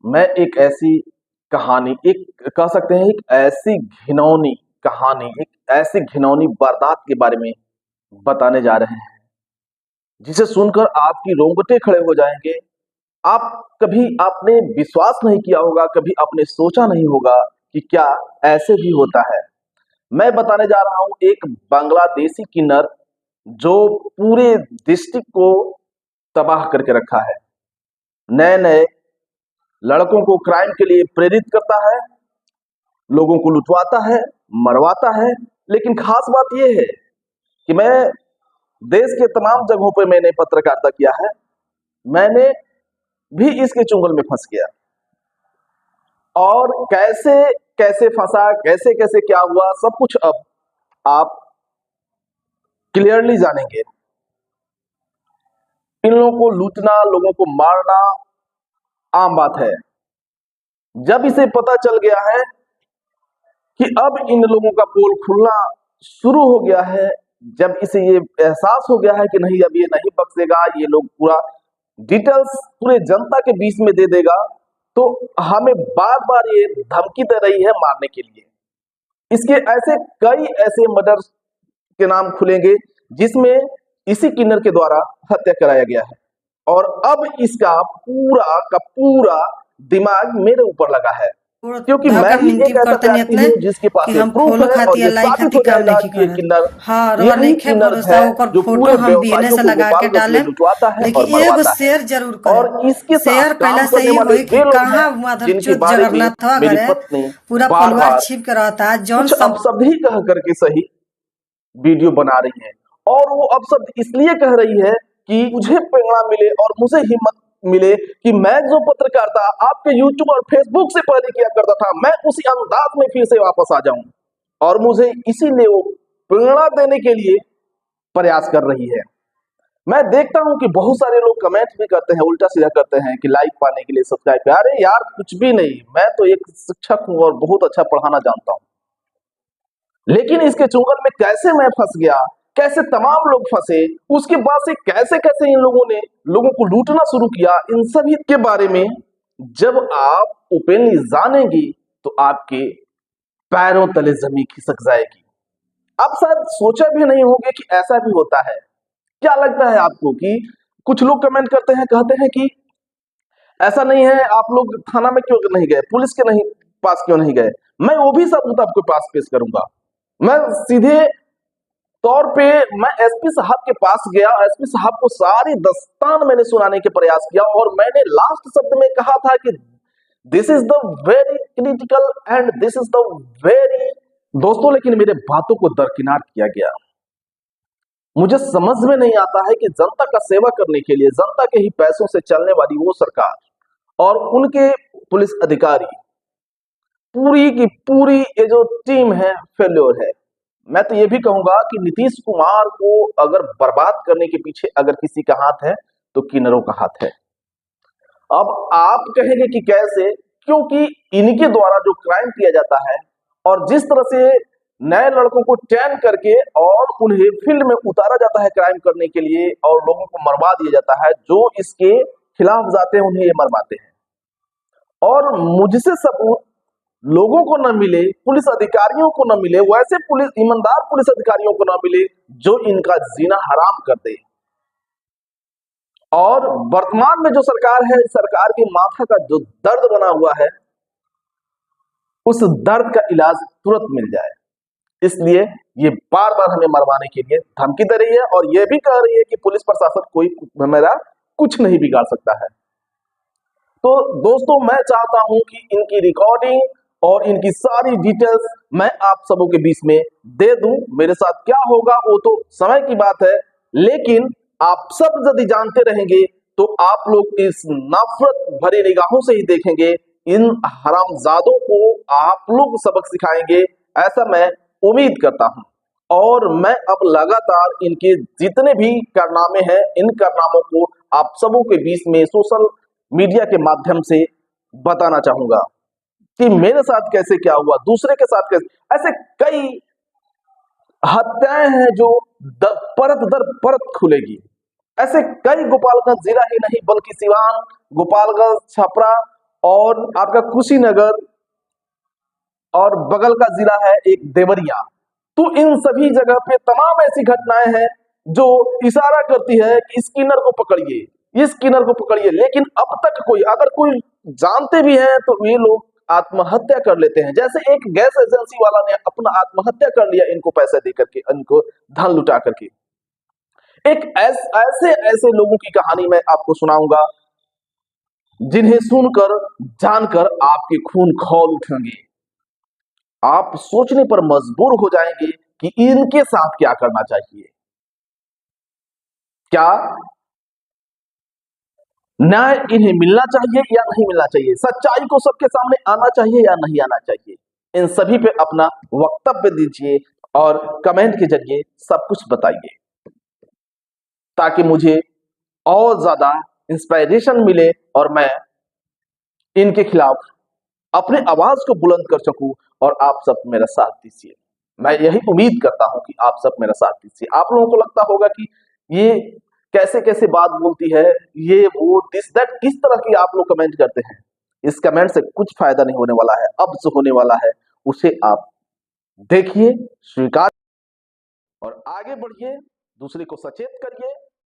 मैं एक ऐसी कहानी, एक कह सकते हैं, एक ऐसी घिनौनी कहानी, एक ऐसी घिनौनी वारदात के बारे में बताने जा रहे हैं, जिसे सुनकर आपकी रोंगटे खड़े हो जाएंगे। आप कभी आपने विश्वास नहीं किया होगा, कभी आपने सोचा नहीं होगा कि क्या ऐसे भी होता है। मैं बताने जा रहा हूं एक बांग्लादेशी किन्नर जो पूरे डिस्ट्रिक्ट को तबाह करके रखा है। नए नए लड़कों को क्राइम के लिए प्रेरित करता है, लोगों को लुटवाता है, मरवाता है। लेकिन खास बात यह है कि मैं देश के तमाम जगहों पर मैंने पत्रकारिता किया है, मैंने भी इसके चुंगल में फंस गया। और कैसे कैसे फंसा, कैसे कैसे क्या हुआ, सब कुछ अब आप क्लियरली जानेंगे। इन लोगों को लूटना, लोगों को मारना आम बात है। जब इसे पता चल गया है कि अब इन लोगों का पोल खुलना शुरू हो गया है, जब इसे ये एहसास हो गया है कि नहीं, अब ये नहीं बख्शेगा, ये लोग पूरा डिटेल्स पूरे जनता के बीच में दे देगा, तो हमें बार बार ये धमकी दे रही है मारने के लिए। इसके ऐसे कई ऐसे मर्डर के नाम खुलेंगे जिसमें इसी किन्नर के द्वारा हत्या कराया गया है। और अब इसका पूरा का पूरा दिमाग मेरे ऊपर लगा है, क्योंकि मैं ही एक ऐसा व्यक्ति हूँ जिसके पास ये प्रूफ है और ये साबित हो जाएगा कि ये किन्नर यही किन्नर है जो पूरे व्यवसायियों को गोपालगंज में लुटवाता है और मरवाता है। और इसके साथ काम करने वाले वे लोग हैं जिनके बारे में मेरी पत्नी बार बार कुछ अपशब्द ही कह करके सही वीडियो बना रही है। और वो अपशब्द इसलिए कह रही है कि मुझे प्रेरणा मिले और मुझे हिम्मत मिले कि मैं जो पत्रकारिता आपके YouTube और Facebook से पहले किया करता था, मैं उसी अंदाज में फिर से वापस आ जाऊं। और मुझे इसीलिए वो प्रेरणा देने के लिए प्रयास कर रही है। मैं देखता हूं कि बहुत सारे लोग कमेंट भी करते हैं, उल्टा सीधा करते हैं कि लाइक पाने के लिए सब्सक्राइब कर। अरे यार, कुछ भी नहीं, मैं तो एक शिक्षक हूं और बहुत अच्छा पढ़ाना जानता हूं। लेकिन इसके चुंगल में कैसे मैं फंस गया, कैसे तमाम लोग फंसे, उसके बाद से कैसे कैसे इन लोगों ने लोगों को लूटना शुरू किया, इन सभी के बारे में जब आप ओपनली जानेंगी तो आपके पैरों तले जमीन खिसक जाएगी। आप शायद सोचा भी नहीं होंगे कि ऐसा भी होता है। क्या लगता है आपको कि कुछ लोग कमेंट करते हैं, कहते हैं कि ऐसा नहीं है, आप लोग थाना में क्यों नहीं गए, पुलिस के नहीं पास क्यों नहीं गए। मैं वो भी सबूत आपके पास पेश करूंगा। मैं सीधे तौर पे मैं एसपी साहब के पास गया, एसपी साहब को सारी दस्तान मैंने सुनाने के प्रयास किया और मैंने लास्ट शब्द में कहा था कि this is the very critical and this is the very. दोस्तों, लेकिन मेरे बातों को दरकिनार किया गया। मुझे समझ में नहीं आता है कि जनता का सेवा करने के लिए जनता के ही पैसों से चलने वाली वो सरकार और उनके पुलिस अधिकारी, पूरी की पूरी ये जो टीम है, फेल्योर है। मैं तो ये भी कहूंगा कि नीतीश कुमार को अगर बर्बाद करने के पीछे अगर किसी का हाथ है तो किन्नरों का हाथ है। अब आप कहेंगे कि कैसे, क्योंकि इनके द्वारा जो क्राइम किया जाता है और जिस तरह से नए लड़कों को ट्रेन करके और उन्हें फील्ड में उतारा जाता है क्राइम करने के लिए और लोगों को मरवा दिया जाता है, जो इसके खिलाफ जाते हैं उन्हें ये मरवाते हैं। और मुझसे सबूत लोगों को न मिले, पुलिस अधिकारियों को न मिले, वैसे पुलिस ईमानदार पुलिस अधिकारियों को न मिले जो इनका जीना हराम कर दे। और वर्तमान में जो सरकार है, सरकार की माथा का जो दर्द बना हुआ है, उस दर्द का इलाज तुरंत मिल जाए, इसलिए ये बार बार हमें मरवाने के लिए धमकी दे रही है और ये भी कह रही है कि पुलिस प्रशासन कोई मेरा कुछ नहीं बिगाड़ सकता है। तो दोस्तों, मैं चाहता हूं कि इनकी रिकॉर्डिंग और इनकी सारी डिटेल्स मैं आप सबों के बीच में दे दूं। मेरे साथ क्या होगा वो तो समय की बात है, लेकिन आप सब यदि जानते रहेंगे तो आप लोग इस नफरत भरी निगाहों से ही देखेंगे। इन हरामजादों को आप लोग सबक सिखाएंगे, ऐसा मैं उम्मीद करता हूं। और मैं अब लगातार इनके जितने भी कारनामे हैं, इन कारनामों को आप सबों के बीच में सोशल मीडिया के माध्यम से बताना चाहूंगा कि मेरे साथ कैसे क्या हुआ, दूसरे के साथ कैसे। ऐसे कई हत्याएं हैं जो परत दर परत खुलेगी। ऐसे कई गोपालगंज जिला ही नहीं बल्कि सिवान, गोपालगंज, छपरा और आपका कुशीनगर और बगल का जिला है एक देवरिया। तो इन सभी जगह पे तमाम ऐसी घटनाएं हैं जो इशारा करती है कि इस किन्नर को पकड़िए, इस किन्नर को पकड़िए। लेकिन अब तक कोई, अगर कोई जानते भी हैं तो ये लोग आत्महत्या कर लेते हैं। जैसे एक गैस एजेंसी वाला ने अपना आत्महत्या कर लिया इनको पैसे दे करके, इनको धन लुटा करके। एक ऐसे ऐसे लोगों की कहानी मैं आपको सुनाऊंगा जिन्हें सुनकर, जानकर आपके खून खौल उठेंगे। आप सोचने पर मजबूर हो जाएंगे कि इनके साथ क्या करना चाहिए। क्या न्याय इन्हें मिलना चाहिए या नहीं मिलना चाहिए? सच्चाई को सबके सामने आना चाहिए या नहीं आना चाहिए? इन सभी पे अपना वक्तव्य दीजिए और कमेंट के जरिए सब कुछ बताइए, ताकि मुझे और ज्यादा इंस्पायरेशन मिले और मैं इनके खिलाफ अपने आवाज को बुलंद कर सकूं और आप सब मेरा साथ दीजिए। मैं यही उम्मीद करता हूं कि आप सब मेरा साथ दीजिए। आप लोगों को लगता होगा कि ये कैसे कैसे बात बोलती है, ये वो दिस दैट, किस तरह की आप लोग कमेंट करते हैं। इस कमेंट से कुछ फायदा नहीं होने वाला है। अब जो होने वाला है उसे आप देखिए, स्वीकार और आगे बढ़िए, दूसरे को सचेत करिए।